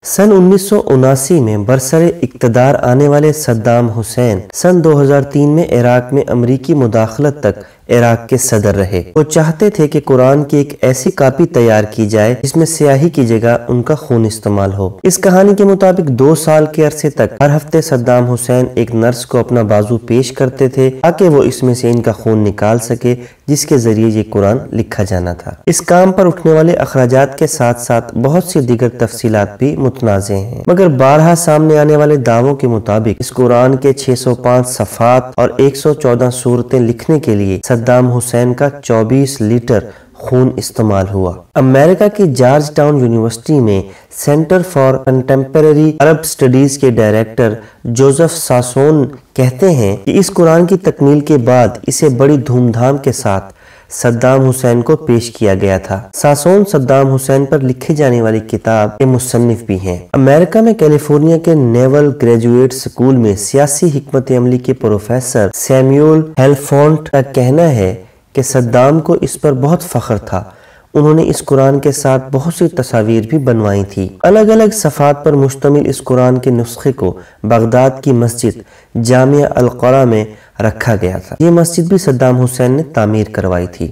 سن 1979 میں برسر اقتدار آنے والے صدام حسین سن 2003 میں عراق میں امریکی مداخلت تک عراق کے صدر رہے۔ وہ چاہتے تھے کہ قرآن کی ایک ایسی کاپی تیار کی جائے جس میں سیاہی کی جگہ ان کا خون استعمال ہو۔ اس کہانی کے مطابق 2 سال کے عرصے تک ہر ہفتے صدام حسین ایک نرس کو اپنا بازو پیش کرتے تھے تاکہ وہ اس میں سے ان کا خون نکال سکے، جس کے ذریعے یہ قرآن لکھا جانا تھا۔ اس کام پر اٹھنے والے اخراجات کے ساتھ ساتھ بہت سی دیگر تفصیلات بھی متنازع ہیں، مگر بارہا سامنے آنے والے دعووں کے مطابق اس قرآن کے 605 صفحات اور 114 سورتیں لکھنے کے لیے صدام حسین کا 24 لیٹر خون استعمال ہوا۔ امریکہ کی جارج ٹاؤن یونیورسٹی میں centre for contemporary Arab studies کے ڈائریکٹر جوزف ساسون کہتے ہیں کہ اس قرآن کی تکمیل کے بعد اسے بڑی دھوم دھام کے ساتھ صدام حسین کو پیش کیا گیا تھا۔ ساسون صدام حسین پر لکھی جانے والی کتاب کے مصنف بھی ہیں۔ امریکہ میں کیلیفورنیا کے نیول گریجویٹ سکول میں سیاسی حکمت عملی کے پروفیسر سیمیول ہیلفونٹ کا کہنا ہے کہ صدام کو اس پر بہت فخر تھا۔ انہوں نے اس قرآن کے ساتھ بہت سی تصاویر بھی بنوائی تھی۔ الگ الگ صفحات پر مشتمل اس قرآن کے نسخے کو بغداد کی مسجد جامعہ القرا میں رکھا گیا تھا۔ یہ مسجد بھی صدام حسین نے تعمیر کروائی تھی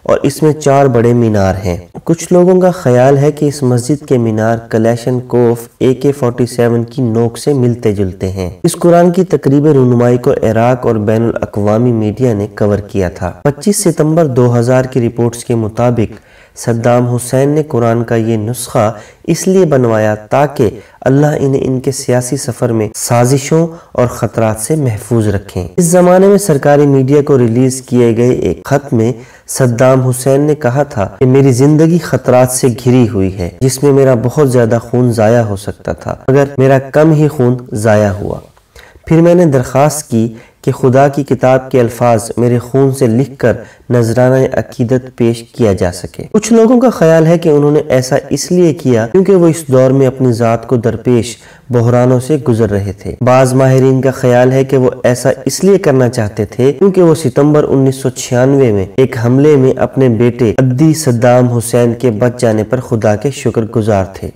اور اس میں 4 بڑے مینار ہیں۔ کچھ لوگوں کا خیال ہے کہ اس مسجد کے مینار کلیشنکوف AK-47 کی نوک سے ملتے جلتے ہیں۔ اس قرآن کی تقریب رونمائی کو عراق اور بین الاقوامی میڈیا نے کور کیا تھا۔ 25 ستمبر 2000 کی رپورٹس کے مطابق صدام حسین نے قرآن کا یہ نسخہ اس لیے بنوایا تاکہ اللہ انہیں ان کے سیاسی سفر میں سازشوں اور خطرات سے محفوظ رکھیں۔ اس زمانے میں سرکاری میڈیا کو ریلیز کیے گئے ایک خط میں صدام حسین نے کہا تھا کہ میری زندگی خطرات سے گھری ہوئی ہے، جس میں میرا بہت زیادہ خون ضائع ہو سکتا تھا مگر میرا کم ہی خون ضائع ہوا۔ پھر میں نے درخواست کی کہ خدا کی کتاب کے الفاظ میرے خون سے لکھ کر نذرانہ عقیدت پیش کیا جا سکے۔ کچھ لوگوں کا خیال ہے کہ انہوں نے ایسا اس لیے کیا کیونکہ وہ اس دور میں اپنی ذات کو درپیش بحرانوں سے گزر رہے تھے۔ بعض ماہرین کا خیال ہے کہ وہ ایسا اس لیے کرنا چاہتے تھے کیونکہ وہ ستمبر 1996 میں ایک حملے میں اپنے بیٹے عبدی صدام حسین کے بچ جانے پر خدا کے شکر گزار تھے۔